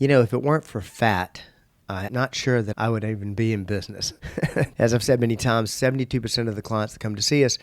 If it weren't for fat, I'm not sure that I would even be in business. As I've said many times, 72% of the clients that come to see us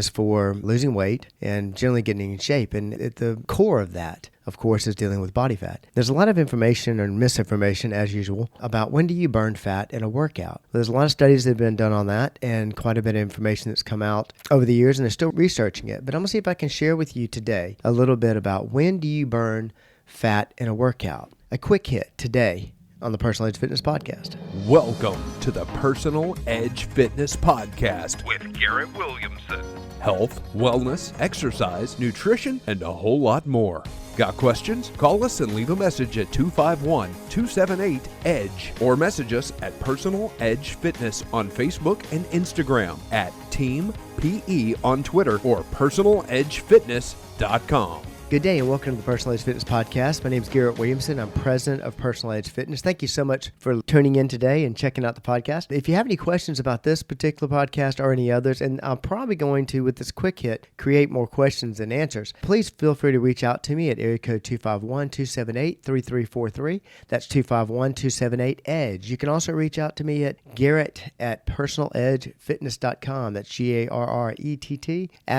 for losing weight and generally getting in shape. And at the core of that, of course, is dealing with body fat. There's a lot of information and misinformation, as usual, about when do you burn fat in a workout. There's a lot of studies that have been done on that and quite a bit of information that's come out over the years, and they're still researching it. But I'm going to see if I can share with you today a little bit about when do you burn fat in a workout. A quick hit today on the Personal Edge Fitness Podcast. Welcome to the Personal Edge Fitness Podcast with Garrett Williamson. Health, wellness, exercise, nutrition, and a whole lot more. Got questions? Call us and leave a message at 251-278-EDGE or message us at Personal Edge Fitness on Facebook and Instagram, at Team PE on Twitter, or personaledgefitness.com. Good day and welcome to the Personal Edge Fitness Podcast. My name is Garrett Williamson. I'm president of Personal Edge Fitness. Thank you so much for tuning in today and checking out the podcast. If you have any questions about this particular podcast or any others, and I'm probably going to, with this quick hit, create more questions and answers, please feel free to reach out to me at area code 251-278-3343. That's 251-278-EDGE. You can also reach out to me at Garrett@personaledgefitness.com. That's Garrett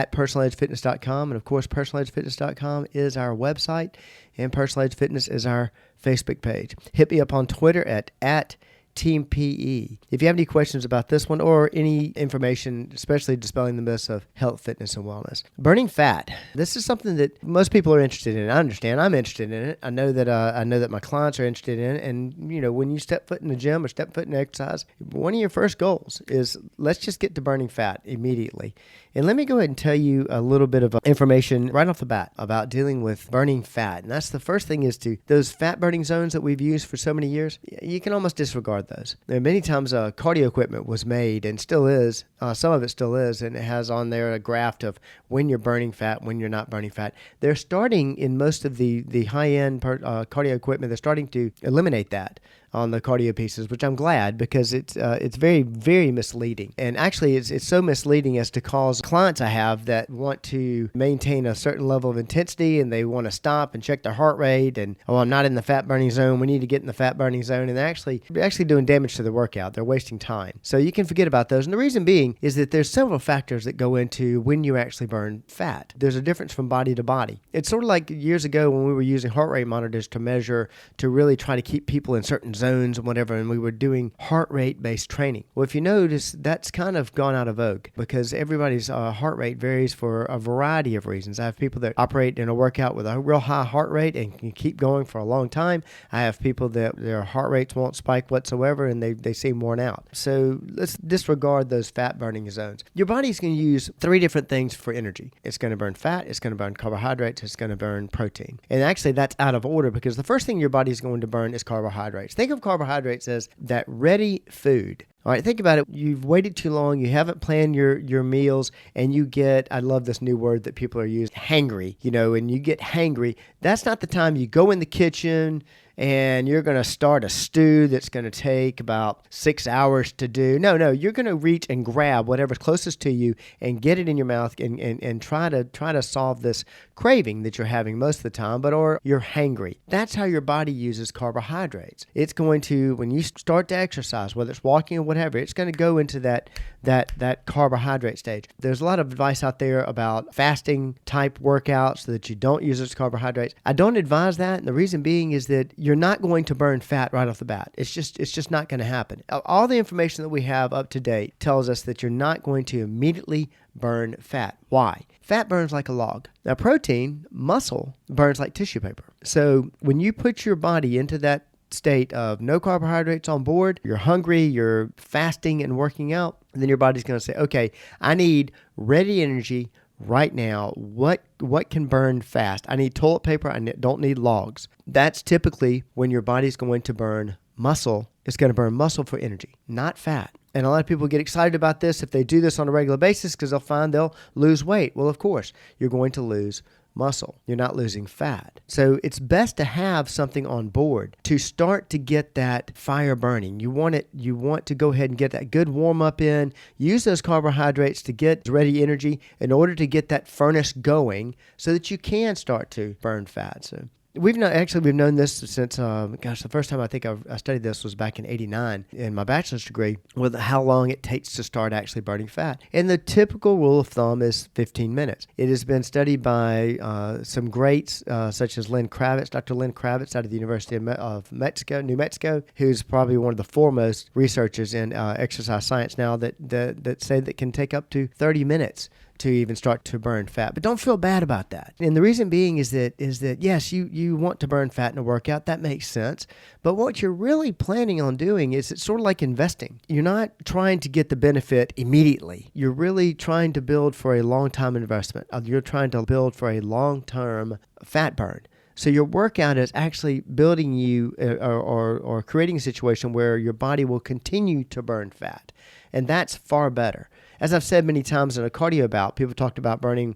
@personaledgefitness.com. And of course, personaledgefitness.com is our website, and Personal Edge Fitness is our Facebook page. Hit me up on Twitter at Team PE. If you have any questions about this one or any information, especially dispelling the myths of health, fitness, and wellness. Burning fat. This is something that most people are interested in. I understand. I'm interested in it. I know that my clients are interested in it. And when you step foot in the gym or step foot in exercise, one of your first goals is let's just get to burning fat immediately. And let me go ahead and tell you a little bit of information right off the bat about dealing with burning fat. And that's the first thing is those fat burning zones that we've used for so many years, you can almost disregard those. There many times cardio equipment was made and still is, some of it still is, and it has on there a graph of when you're burning fat, when you're not burning fat. They're starting in most of the high-end cardio equipment, they're starting to eliminate that on the cardio pieces, which I'm glad because it's very, very misleading. And actually, it's so misleading as to cause clients I have that want to maintain a certain level of intensity and they want to stop and check their heart rate and, I'm not in the fat burning zone. We need to get in the fat burning zone. And they're actually doing damage to the workout. They're wasting time. So you can forget about those. And the reason being is that there's several factors that go into when you actually burn fat. There's a difference from body to body. It's sort of like years ago when we were using heart rate monitors to really try to keep people in certain zones and whatever, and we were doing heart rate based training. Well, if you notice, that's kind of gone out of vogue because everybody's heart rate varies for a variety of reasons. I have people that operate in a workout with a real high heart rate and can keep going for a long time. I have people that their heart rates won't spike whatsoever and they seem worn out. So let's disregard those fat burning zones. Your body's going to use three different things for energy. It's going to burn fat, it's going to burn carbohydrates, it's going to burn protein. And actually that's out of order because the first thing your body's going to burn is carbohydrates. Think of carbohydrates as that ready food. All right, think about it. You've waited too long. You haven't planned your meals, and you get, I love this new word that people are using, hangry, and you get hangry. That's not the time you go in the kitchen and you're going to start a stew that's going to take about 6 hours to do. No, you're going to reach and grab whatever's closest to you and get it in your mouth and try to solve this craving that you're having most of the time, or you're hangry. That's how your body uses carbohydrates. It's going to, when you start to exercise, whether it's walking or whatever, it's going to go into that carbohydrate stage. There's a lot of advice out there about fasting type workouts so that you don't use those carbohydrates. I don't advise that, and the reason being is that you're not going to burn fat right off the bat. It's just not going to happen. All the information that we have up to date tells us that you're not going to immediately burn fat. Why? Fat burns like a log. Now, protein, muscle, burns like tissue paper. So when you put your body into that state of no carbohydrates on board, you're hungry, you're fasting and working out, and then your body's going to say, okay, I need ready energy right now. What can burn fast? I need toilet paper. I don't need logs. That's typically when your body's going to burn muscle. It's going to burn muscle for energy, not fat. And a lot of people get excited about this if they do this on a regular basis because they'll find they'll lose weight. Well, of course, you're going to lose muscle. You're not losing fat. So it's best to have something on board to start to get that fire burning. You want to go ahead and get that good warm up in, use those carbohydrates to get ready energy in order to get that furnace going so that you can start to burn fat. So we've known this since, the first time I think I studied this was back in '89 in my bachelor's degree, with how long it takes to start actually burning fat. And the typical rule of thumb is 15 minutes. It has been studied by some greats such as Dr. Lynn Kravitz out of the University of New Mexico, who's probably one of the foremost researchers in exercise science now, that say that can take up to 30 minutes to even start to burn fat. But don't feel bad about that. And the reason being is that yes, you want to burn fat in a workout. That makes sense. But what you're really planning on doing is it's sort of like investing. You're not trying to get the benefit immediately. You're really trying to build for a long-time investment. You're trying to build for a long-term fat burn. So your workout is actually building you or creating a situation where your body will continue to burn fat. And that's far better. As I've said many times in a cardio bout, people talked about burning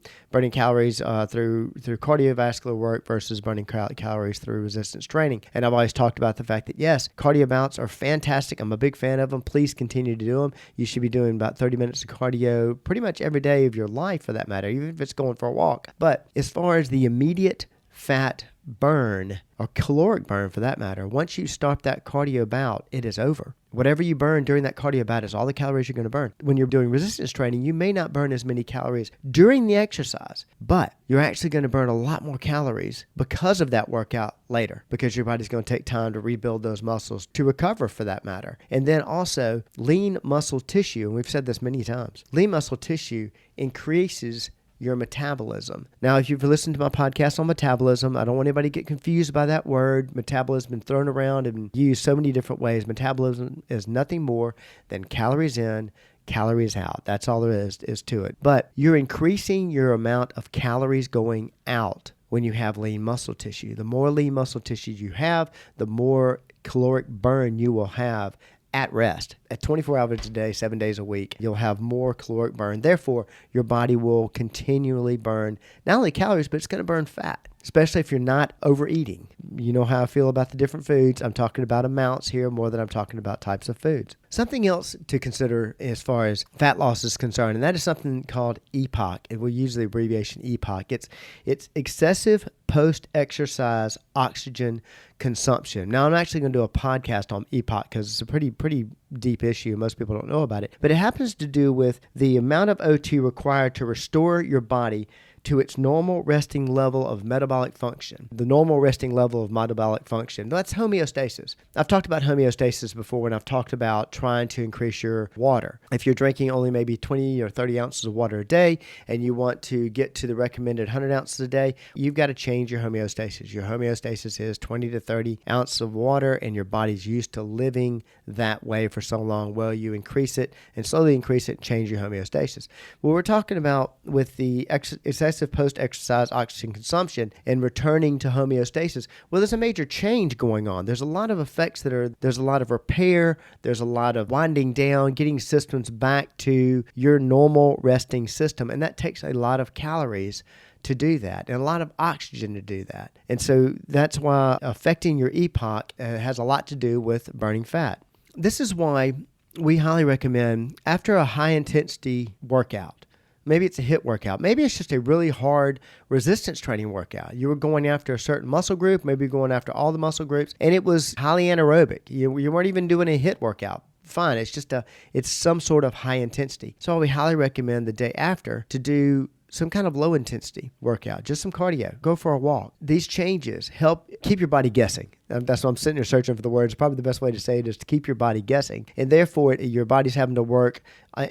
calories through cardiovascular work versus burning calories through resistance training. And I've always talked about the fact that, yes, cardio bouts are fantastic. I'm a big fan of them. Please continue to do them. You should be doing about 30 minutes of cardio pretty much every day of your life, for that matter, even if it's going for a walk. But as far as the immediate fat burn, or caloric burn for that matter, once you stop that cardio bout, it is over. Whatever you burn during that cardio bout is all the calories you're going to burn. When you're doing resistance training, you may not burn as many calories during the exercise, but you're actually going to burn a lot more calories because of that workout later, because your body's going to take time to rebuild those muscles, to recover for that matter. And then also lean muscle tissue, and we've said this many times, lean muscle tissue increases your metabolism. Now, if you've listened to my podcast on metabolism, I don't want anybody to get confused by that word. Metabolism has been thrown around and used so many different ways. Metabolism is nothing more than calories in, calories out. That's all there is to it. But you're increasing your amount of calories going out when you have lean muscle tissue. The more lean muscle tissue you have, the more caloric burn you will have at rest. At 24 hours a day, 7 days a week, you'll have more caloric burn. Therefore, your body will continually burn not only calories, but it's going to burn fat, especially if you're not overeating. You know how I feel about the different foods. I'm talking about amounts here more than I'm talking about types of foods. Something else to consider as far as fat loss is concerned, and that is something called EPOC. And we'll use the abbreviation EPOC. It's excessive post-exercise oxygen consumption. Now, I'm actually going to do a podcast on EPOC because it's a pretty deep issue. Most people don't know about it. But it happens to do with the amount of O2 required to restore your body to its normal resting level of metabolic function. The normal resting level of metabolic function, that's homeostasis. I've talked about homeostasis before when I've talked about trying to increase your water. If you're drinking only maybe 20 or 30 ounces of water a day and you want to get to the recommended 100 ounces a day, you've got to change your homeostasis. Your homeostasis is 20 to 30 ounces of water, and your body's used to living that way for so long. Well, you increase it and slowly increase it and change your homeostasis. What we're talking about with the excessive post-exercise oxygen consumption and returning to homeostasis, well, there's a major change going on. There's a lot of effects there's a lot of repair, there's a lot of winding down, getting systems back to your normal resting system, and that takes a lot of calories to do that and a lot of oxygen to do that. And so that's why affecting your EPOC has a lot to do with burning fat. This is why we highly recommend, after a high-intensity workout, maybe it's a HIIT workout. Maybe it's just a really hard resistance training workout. You were going after a certain muscle group, maybe going after all the muscle groups, and it was highly anaerobic. You weren't even doing a HIIT workout. Fine, it's some sort of high intensity. So we highly recommend the day after to do some kind of low intensity workout, just some cardio, go for a walk. These changes help keep your body guessing. That's why I'm sitting here searching for the words. Probably the best way to say it is to keep your body guessing. And therefore, your body's having to work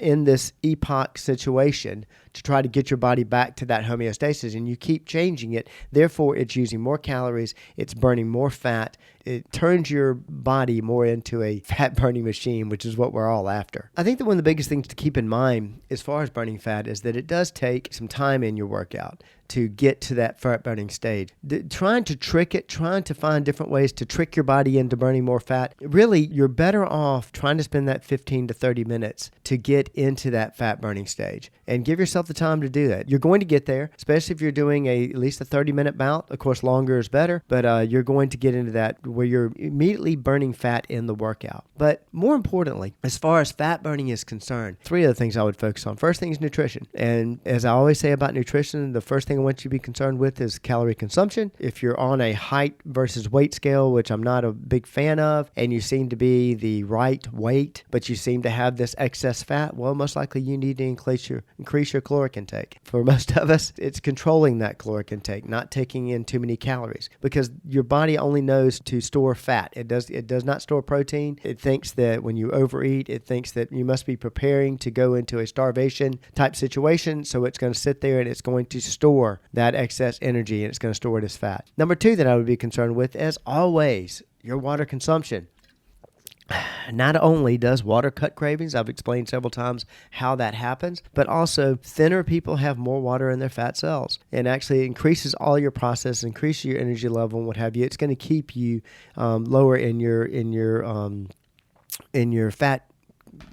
in this EPOC situation to try to get your body back to that homeostasis, and you keep changing it. Therefore, it's using more calories, it's burning more fat. It turns your body more into a fat-burning machine, which is what we're all after. I think that one of the biggest things to keep in mind as far as burning fat is that it does take some time in your workout to get to that fat-burning stage. Trying to trick it, trying to find different ways to trick your body into burning more fat, really, you're better off trying to spend that 15 to 30 minutes to get into that fat-burning stage and give yourself the time to do that. You're going to get there, especially if you're doing at least a 30-minute bout. Of course, longer is better, but you're going to get into that where you're immediately burning fat in the workout. But more importantly, as far as fat burning is concerned, 3 other things I would focus on. First thing is nutrition. And as I always say about nutrition, the first thing thing I want you to be concerned with is calorie consumption. If you're on a height versus weight scale, which I'm not a big fan of, and you seem to be the right weight, but you seem to have this excess fat, well, most likely you need to increase your caloric intake. For most of us, it's controlling that caloric intake, not taking in too many calories, because your body only knows to store fat. It does not store protein. It thinks that when you overeat, it thinks that you must be preparing to go into a starvation type situation, so it's going to sit there and it's going to store that excess energy and it's going to store it as fat. Number 2 that I would be concerned with, as always, your water consumption. Not only does water cut cravings, I've explained several times how that happens, but also thinner people have more water in their fat cells, and actually increases all your process, increases your energy level and what have you. It's going to keep you lower in your fat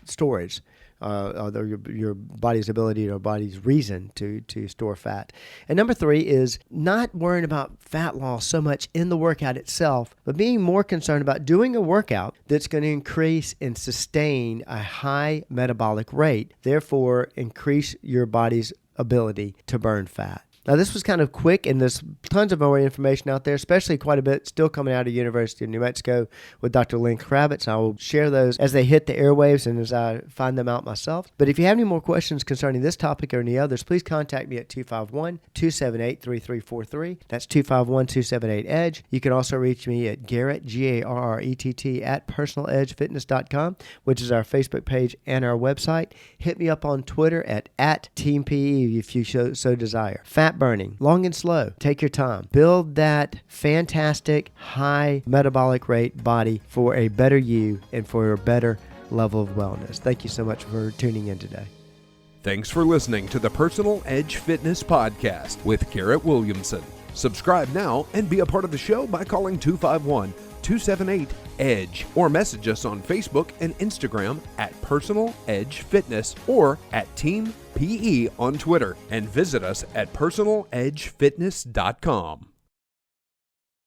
storage. Your body's ability or body's reason to store fat. And number 3 is not worrying about fat loss so much in the workout itself, but being more concerned about doing a workout that's going to increase and sustain a high metabolic rate, therefore increase your body's ability to burn fat. Now, this was kind of quick, and there's tons of more information out there, especially quite a bit still coming out of University of New Mexico with Dr. Lynn Kravitz. I will share those as they hit the airwaves and as I find them out myself. But if you have any more questions concerning this topic or any others, please contact me at 251-278-3343. That's 251-278-EDGE. You can also reach me at Garrett, Garrett, at personaledgefitness.com, which is our Facebook page and our website. Hit me up on Twitter at TeamPE if you so desire. Fat burning, long and slow. Take your time. Build that fantastic high metabolic rate body for a better you and for a better level of wellness. Thank you so much for tuning in today. Thanks for listening to the Personal Edge Fitness Podcast with Garrett Williamson. Subscribe now and be a part of the show by calling 251-278-EDGE or message us on Facebook and Instagram at Personal Edge Fitness or at Team PE on Twitter, and visit us at personaledgefitness.com.